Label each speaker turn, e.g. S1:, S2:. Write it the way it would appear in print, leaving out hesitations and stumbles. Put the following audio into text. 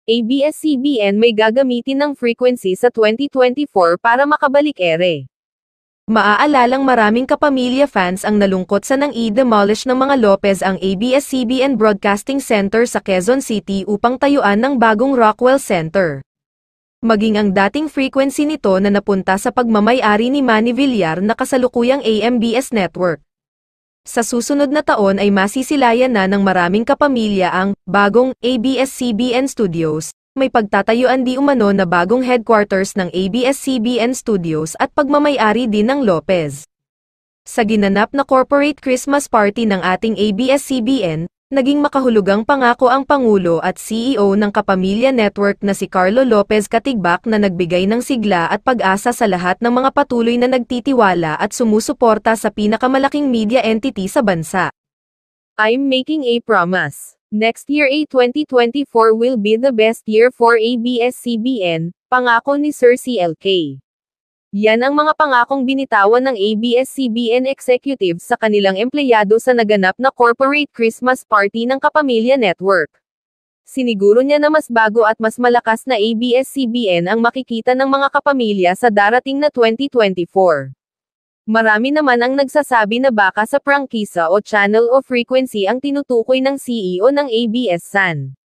S1: ABS-CBN may gagamitin ng frequency sa 2024 para makabalik ere. Maaalalang maraming kapamilya fans ang nalungkot sa nang i-demolish ng mga Lopez ang ABS-CBN Broadcasting Center sa Quezon City upang tayuan ng bagong Rockwell Center. Maging ang dating frequency nito na napunta sa pagmamay-ari ni Manny Villar na kasalukuyang AMBS Network. Sa susunod na taon ay masisilayan na ng maraming kapamilya ang bagong ABS-CBN Studios. May pagtatayuan di umano na bagong headquarters ng ABS-CBN Studios at pagmamay-ari din ng Lopez. Sa ginanap na corporate Christmas party ng ating ABS-CBN, naging makahulugang pangako ang Pangulo at CEO ng Kapamilya Network na si Carlo Lopez Katigbak na nagbigay ng sigla at pag-asa sa lahat ng mga patuloy na nagtitiwala at sumusuporta sa pinakamalaking media entity sa bansa. I'm making a promise. Next year 2024 will be the best year for ABS-CBN, pangako ni Sir CLK. Yan ang mga pangakong binitawan ng ABS-CBN executives sa kanilang empleyado sa naganap na corporate Christmas party ng Kapamilya Network. Siniguro niya na mas bago at mas malakas na ABS-CBN ang makikita ng mga kapamilya sa darating na 2024. Marami naman ang nagsasabi na baka sa prangkisa o channel o frequency ang tinutukoy ng CEO ng ABS-CBN.